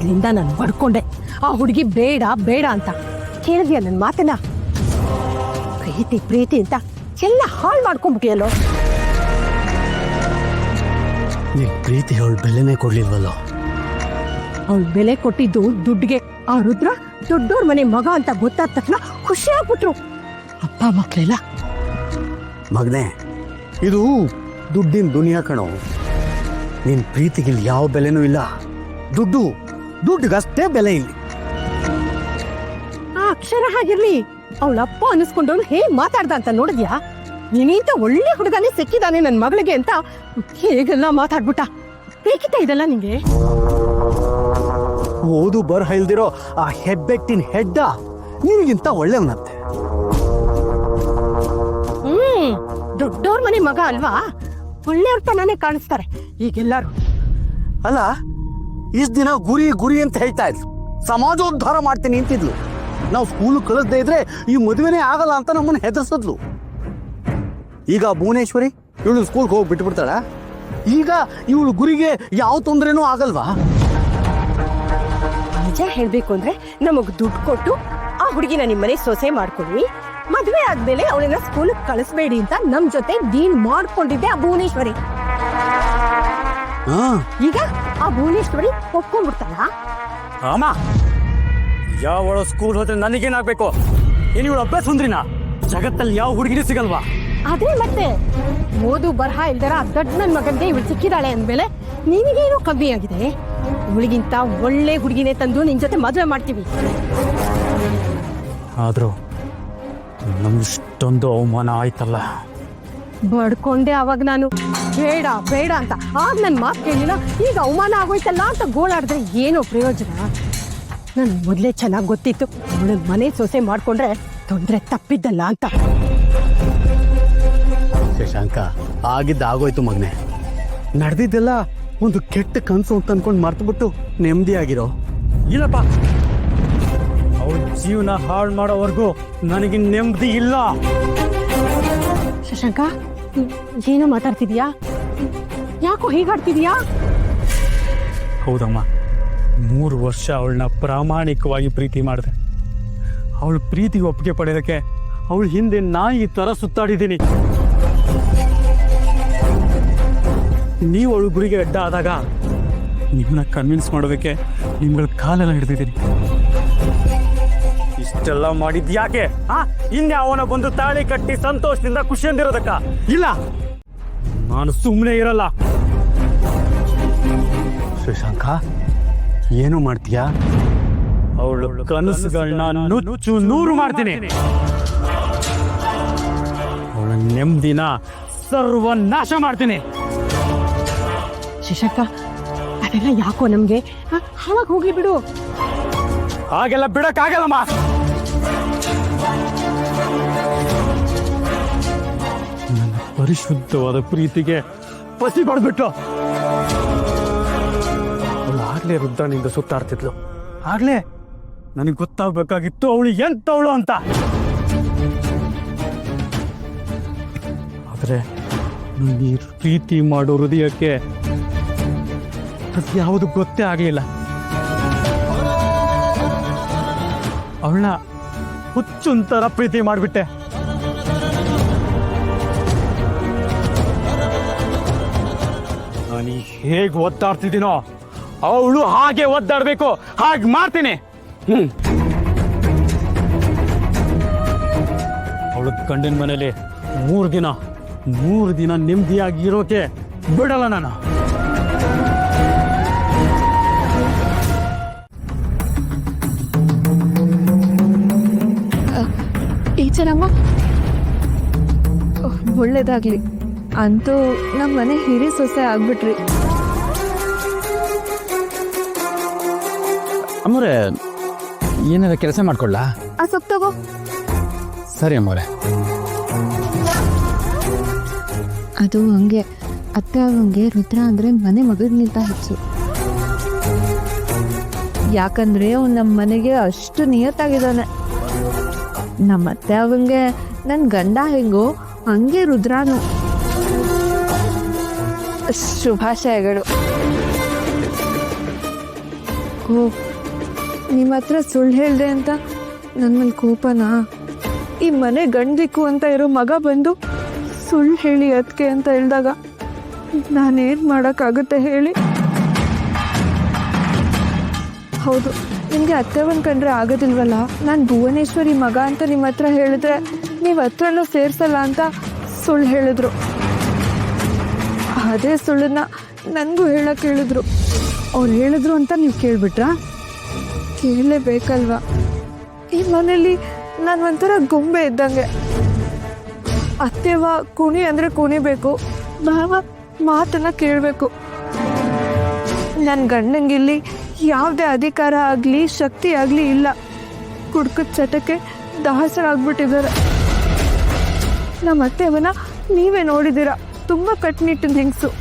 ಮೊದ್ಲಿಂದ ನಾನು ಬಡ್ಕೊಂಡೆ ಆ ಹುಡುಗಿ ಬೇಡ ಬೇಡ ಅಂತ. ಕೇಳಿದ್ಯಾ ನನ್ನ ಮಾತನ್ನ? ಪ್ರೀತಿ ಪ್ರೀತಿ ಅಂತ ಎಲ್ಲ ಹಾಳು ಮಾಡ್ಕೊಂಡ್ಬಿಟ್ಟಿಯಲ್ಲೋ. ನೀನ್ ಪ್ರೀತಿ ಅವಳ ಬೆಲೆನೇ ಕೊಡ್ಲಿಲ್ವಲ್ಲೋ. ಅವಳು ಬೆಲೆ ಕೊಟ್ಟಿದ್ದು ದುಡ್ಡಿಗೆ. ಆ ರುದ್ರ ದೊಡ್ಡೋರ್ ಮನೆ ಮಗ ಅಂತ ಗೊತ್ತಾದ ತಕ್ಷಣ ಖುಷಿ ಆಗ್ಬಿಟ್ರು ಅಪ್ಪ ಮಕ್ಳೆಲ್ಲ. ಮಗನೇ, ಇದು ದುಡ್ಡಿನ ದುನಿಯಾ ಕಣೋ. ನಿನ್ ಪ್ರೀತಿಗಿಲ್ಲಿ ಯಾವ ಬೆಲೆನೂ ಇಲ್ಲ. ದುಡ್ಡಿಗಷ್ಟೇ ಬೆಲೆ ಇಲ್ಲಿ. ಆ ಅಕ್ಷರ ಹಾಗಿರ್ಲಿ, ಅವಳಪ್ಪ ಅನಿಸ್ಕೊಂಡವನು ಹೇಗ್ ಮಾತಾಡ್ದ ಅಂತ ನೋಡಿದ್ಯಾ? ನೀನೀಂತ ಒಳ್ಳೆ ಹುಡುಗನೇ ಸಿಕ್ಕಿದಾನೆ ನನ್ ಮಗಳಿಗೆ ಅಂತ ಹೇಗೆಲ್ಲ ಮಾತಾಡ್ಬಿಟ್ಟ. ಬೇಕಿತ್ತ ಇದೆಲ್ಲ ನಿಂಗೆ? ಓದು ಬರಹ ಇಲ್ದಿರೋ ಆ ಹೆಬ್ಬೆಟ್ಟಿನ ಹೆಡ್ಡ ನಿನಗಿಂತ ಒಳ್ಳೆಯವನಂತೆ. ದೊಡ್ಡೋರ್ ಮನೆ ಮಗ ಅಲ್ವಾ, ಒಳ್ಳೆಯವ್ರ ತನಾನೇ ಕಾಣಿಸ್ತಾರೆ ಈಗೆಲ್ಲಾರು. ಅಲ್ಲ, ಇಷ್ಟ ದಿನ ಗುರಿ ಗುರಿ ಅಂತ ಹೇಳ್ತಾ ಇದ್ಲು, ಸಮಾಜೋದ್ಧಾರ ಮಾಡ್ತೀನಿ ಅಂತಿದ್ಲು. ನಾವು ಸ್ಕೂಲ್ ಕಳಿಸ್ದೇ ಇದ್ರೆ ಈ ಮದುವೆನೇ ಆಗಲ್ಲ ಅಂತ ನಮ್ಮನ್ನ ಹೆದರ್ಸದ್ಲು. ಈಗ ಭುವನೇಶ್ವರಿ ಇವಳು ಸ್ಕೂಲ್ಗೆ ಹೋಗಿ ಬಿಟ್ಬಿಡ್ತಾಳ. ಈಗ ಇವಳು ಗುರಿಗೆ ಯಾವ ತೊಂದರೆನೂ ಆಗಲ್ವಾ? ನಿಜ ಹೇಳ್ಬೇಕು ಅಂದ್ರೆ ನಮಗ್ ದುಡ್ಡು ಕೊಟ್ಟು ಆ ಹುಡುಗಿನ ನಿಮ್ಮನೆ ಸೊಸೆ ಮಾಡ್ಕೊಡ್ವಿ, ಮದ್ವೆ ಆದ್ಮೇಲೆ ಅವಳನ್ನ ಸ್ಕೂಲ್ ಕಳಿಸ್ಬೇಡಿ ಅಂತ ನಮ್ ಜೊತೆ ಡೀಲ್ ಮಾಡ್ಕೊಂಡಿದ್ದೆ ಆ ಭುವನೇಶ್ವರಿ. ಈಗ ಆ ಭುವನೇಶ್ವರಿ ಒಪ್ಕೊಂಡ್ಬಿಡ್ತಾಳ. ಅಮ್ಮ, ಯಾವ ಸ್ಕೂಲ್ ಹೋದ್ರೆ ನನಗೇನಾಗ್ಬೇಕು? ಏನ್ ಇವಳು ಅಭ್ಯಾಸ ಸುಂದ್ರಿನ? ಜಗತ್ತಲ್ಲಿ ಯಾವ ಹುಡುಗಿನೂ ಸಿಗಲ್ವಾ? ಅದೇ ಮತ್ತೆ, ಓದು ಬರಹ ಇಲ್ದಾರ ದೊಡ್ಡ ನನ್ ಮಗನ್ಗೆ ಇವಳು ಸಿಕ್ಕಿದಾಳೆ ಅಂದ್ಮೇಲೆ ನಿನಗೇನು ಕಮ್ಮಿ ಆಗಿದೆ? ಇವಳಿಗಿಂತ ಒಳ್ಳೆ ಹುಡುಗಿನೇ ತಂದು ನಿನ್ ಜೊತೆ ಮದುವೆ ಮಾಡ್ತೀವಿ. ಆದ್ರೂ ನಮ್ಗಿಷ್ಟೊಂದು ಅವಮಾನ ಆಯ್ತಲ್ಲ. ಬಡ್ಕೊಂಡೆ ಅವಾಗ ನಾನು ಬೇಡ ಬೇಡ ಅಂತ. ಆಗ ನನ್ ಮಾತು ಕೇಳಿಲ್ಲ, ಈಗ ಅವಮಾನ ಆಗೋಯ್ತಲ್ಲ ಅಂತ ಗೋಳಾಡಿದ್ರೆ ಏನೋ ಪ್ರಯೋಜನ? ನನ್ ಮೊದ್ಲೇ ಚೆನ್ನಾಗಿ ಗೊತ್ತಿತ್ತು ಅವಳ ಮನೆ ಸೊಸೆ ಮಾಡ್ಕೊಂಡ್ರೆ ತೊಂದ್ರೆ ತಪ್ಪಿದ್ದಲ್ಲ ಅಂತ. ಶಶಾಂಕ, ಆಗಿದ್ದ ಆಗೋಯ್ತು ಮಗನೆ. ನಡೆದಿದ್ದೆಲ್ಲ ಒಂದು ಕೆಟ್ಟ ಕನಸು ಅಂತ ಅನ್ಕೊಂಡು ಮರ್ತುಬಿಟ್ಟು ನೆಮ್ಮದಿಯಾಗಿರೋ. ಇಲ್ಲಪ್ಪ, ಅವಳ ಜೀವನ ಹಾಳು ಮಾಡೋವರೆಗೂ ನನಗೆ ನೆಮ್ಮದಿ ಇಲ್ಲ. ಶಶಾಂಕ, ಏನೋ ಮಾತಾಡ್ತಿದ್ಯಾ? ಯಾಕೋ ಹೀಗಾಡ್ತಿದ್ಯಾ? ಹೌದಮ್ಮ, 3 ವರ್ಷ ಅವಳನ್ನ ಪ್ರಾಮಾಣಿಕವಾಗಿ ಪ್ರೀತಿ ಮಾಡಿದೆ. ಅವಳ ಪ್ರೀತಿಗೆ ಒಪ್ಪಿಗೆ ಪಡೆಯೋದಕ್ಕೆ ಅವಳ ಹಿಂದೆ ನಾಯಿ ತರ ಸುತ್ತಾಡಿದ್ದೀನಿ. ನೀವು ಅವಳು ಗುರಿಗೆ ಅಡ್ಡ ಆದಾಗ ನಿಮ್ಮನ್ನ ಕನ್ವಿನ್ಸ್ ಮಾಡೋದಕ್ಕೆ ನಿಮ್ಗಳ ಕಾಲೆಲ್ಲ ಹಿಡಿದಿದ್ದೀನಿ. ಇಷ್ಟೆಲ್ಲ ಮಾಡಿದ್ಯಾಕೆ? ಇನ್ಯಾವನ ಬಂದು ತಾಳಿ ಕಟ್ಟಿ ಸಂತೋಷದಿಂದ ಖುಷಿಯಿಂದಿರೋದಕ್ಕ? ಇಲ್ಲ, ನಾನು ಸುಮ್ಮನೆ ಇರಲ್ಲ. ಶಶಾಂಕ, ಏನು ಮಾಡ್ತೀಯಾ? ಅವಳು ಕನಸುಗಳನ್ನ ನುಚ್ಚು ನೂರು ಮಾಡ್ತೀನಿ. ಅವಳ ನೆಮ್ಮದಿನ ಸರ್ವನಾಶ ಮಾಡ್ತೀನಿ. ಶಶಾಂಕ, ಅದೆಲ್ಲ ಯಾಕೋ ನಮ್ಗೆ ಹಾಳಾಗಿ ಹೋಗ್ಲಿ ಬಿಡು. ಹಾಗೆಲ್ಲ ಬಿಡಕ್ಕಾಗಲ್ಲಮ್ಮ. ನನ್ನ ಪರಿಶುದ್ಧವಾದ ಪ್ರೀತಿಗೆ ಪಸಿ ಪಡ್ಬಿಟ್ಟು ಅವಳು ಆಗ್ಲೇ ರುದ್ರನಿಂದ ಸುತ್ತಾಡ್ತಿದ್ಲು. ಆಗ್ಲೇ ನನಗೆ ಗೊತ್ತಾಗ್ಬೇಕಾಗಿತ್ತು ಅವಳು ಎಂತವಳು ಅಂತ. ಆದ್ರೆ ಈ ಪ್ರೀತಿ ಮಾಡೋ ಹೃದಯಕ್ಕೆ ಅದು ಯಾವುದು ಗೊತ್ತೇ ಆಗಲಿಲ್ಲ. ಅವಳನ್ನ ಹುಚ್ಚುಂತರ ಪ್ರೀತಿ ಮಾಡಿಬಿಟ್ಟೆ. ನಾನು ಹೇಗೆ ಒದ್ದಾಡ್ತಿದ್ದೀನೋ ಅವಳು ಹಾಗೆ ಒದ್ದಾಡ್ಬೇಕು, ಹಾಗೆ ಮಾಡ್ತೀನಿ. ಅವಳು ಗಂಡನ ಮನೇಲಿ 3 ದಿನ ನೆಮ್ಮದಿಯಾಗಿ ಇರೋಕೆ ಬಿಡಲ್ಲ ನಾನು. ಟೀಚರಮ್ಮ, ಒಳ್ಳೇದಾಗ್ಲಿ. ಅಂತೂ ನಮ್ಮ ಮನೆ ಹಿರಿ ಸೊಸೆ ಆಗ್ಬಿಟ್ರಿ. ಅಮ್ಮೋರೆ, ಏನಾರ ಕೆಲಸ ಮಾಡ್ಕೊಳ್ಳ? ಆ ಸೊಪ್ಪು ತಗೋ. ಸರಿ ಅಮ್ಮೋರೆ. ಅದು ಹಂಗೆ ಅತ್ತೆ ಆಗಂಗೆ ರುದ್ರ ಅಂದ್ರೆ ಮನೆ ಮಗಳಿಗಿಂತ ಹೆಚ್ಚು. ಯಾಕಂದ್ರೆ ಅವ್ನು ನಮ್ಮ ಮನೆಗೆ ಅಷ್ಟು ನಿಯತ್ತಾಗಿದ್ದಾನೆ. ನಮ್ಮ ಅತ್ತೆ ಆಗಂಗೆ ನನ್ನ ಗಂಡ ಹೆಂಗೋ ಹಂಗೆ ರುದ್ರಾನು. ಶುಭಾಶಯಗಳು. ಯಾಕೋ ನಿಮ್ಮ ಹತ್ರ ಸುಳ್ಳು ಹೇಳಿದೆ ಅಂತ ನನ್ನ ಮೇಲೆ ಕೋಪನಾ? ಈ ಮನೆ ಗಂಡಿಕ್ಕು ಅಂತ ಇರೋ ಮಗ ಬಂದು ಸುಳ್ಳು ಹೇಳಿ ಅದಕ್ಕೆ ಅಂತ ಹೇಳಿದಾಗ ನಾನೇನು ಮಾಡೋಕ್ಕಾಗುತ್ತೆ ಹೇಳಿ? ಹೌದು, ನಿಮಗೆ ಅತ್ತೆವನ್ ಕಂಡ್ರೆ ಆಗೋದಿಲ್ವಲ್ಲ? ನಾನು ಭುವನೇಶ್ವರಿ ಮಗ ಅಂತ ನಿಮ್ಮ ಹತ್ರ ಹೇಳಿದ್ರೆ ನೀವು ಹತ್ರನೂ ಸೇರಿಸಲ್ಲ ಅಂತ ಸುಳ್ಳು ಹೇಳಿದ್ರು. ಅದೇ ಸುಳ್ಳನ್ನ ನನಗೂ ಹೇಳಕ್ಕೆ ಹೇಳಿದ್ರು. ಅವ್ರು ಹೇಳಿದ್ರು ಅಂತ ನೀವು ಕೇಳ್ಬಿಟ್ರಾ? ಕೇಳಲೇಬೇಕಲ್ವಾ? ಈ ಮನೇಲಿ ನಾನು ಒಂಥರ ಗೊಂಬೆ ಇದ್ದಂಗೆ. ಅತ್ತೆವ ಕುಣಿ ಅಂದರೆ ಕುಣಿಬೇಕು, ಮಾವ ಮಾತನ್ನು ಕೇಳಬೇಕು. ನನ್ನ ಗಂಡಂಗಿಲ್ಲಿ ಯಾವುದೇ ಅಧಿಕಾರ ಆಗಲಿ ಶಕ್ತಿ ಆಗಲಿ ಇಲ್ಲ. ಕುಡ್ಕದ ಚಟಕ್ಕೆ ದಾಸರಾಗ್ಬಿಟ್ಟಿದ್ದಾರೆ. ನಮ್ಮ ಅತ್ತೆವನ ನೀವೇ ನೋಡಿದ್ದೀರ, ತುಂಬ ಕಟ್ಟುನಿಟ್ಟಿನ ಹೆಂಗಸು.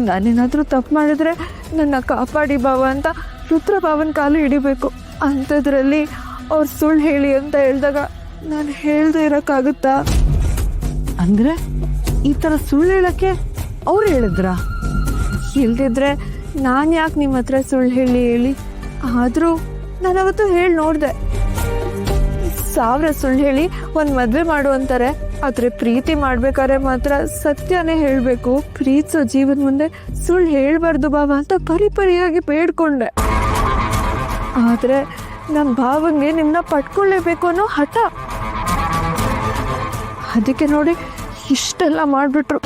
ನಾನೇನಾದರೂ ತಪ್ಪು ಮಾಡಿದ್ರೆ ನನ್ನ ಕಾಪಾಡಿ ಬಾವ ಅಂತ ರುದ್ರಭಾವನ ಕಾಲು ಹಿಡಿಬೇಕು. ಅಂಥದ್ರಲ್ಲಿ ಅವ್ರು ಸುಳ್ಳು ಹೇಳಿ ಅಂತ ಹೇಳಿದಾಗ ನಾನು ಹೇಳ್ದೆ ಇರೋಕ್ಕಾಗುತ್ತಾ? ಅಂದರೆ ಈ ಥರ ಸುಳ್ಳು ಹೇಳೋಕ್ಕೆ ಅವ್ರು ಹೇಳಿದ್ರಾ? ಇಲ್ದಿದ್ರೆ ನಾನು ಯಾಕೆ ನಿಮ್ಮ ಹತ್ರ ಸುಳ್ಳು ಹೇಳಿ ಆದರೂ ನಾನು ಅವತ್ತು ಹೇಳಿ ನೋಡಿದೆ. 1000 ಸುಳ್ಳು ಹೇಳಿ ಒಂದು ಮದುವೆ ಮಾಡು ಅಂತಾರೆ, ಆದರೆ ಪ್ರೀತಿ ಮಾಡ್ಬೇಕಾದ್ರೆ ಮಾತ್ರ ಸತ್ಯನೇ ಹೇಳಬೇಕು. ಪ್ರೀತಿಸೋ ಜೀವನ ಮುಂದೆ ಸುಳ್ಳು ಹೇಳಬಾರ್ದು ಬಾವ ಅಂತ ಪರಿಪರಿಯಾಗಿ ಬೇಡ್ಕೊಂಡೆ. ಆದರೆ ನಮ್ಮ ಭಾವಂಗೆ ನಿಮ್ಮನ್ನ ಪಟ್ಕೊಳ್ಳೇಬೇಕು ಅನ್ನೋ ಹಠ. ಅದಕ್ಕೆ ನೋಡಿ ಇಷ್ಟೆಲ್ಲ ಮಾಡಿಬಿಟ್ರು.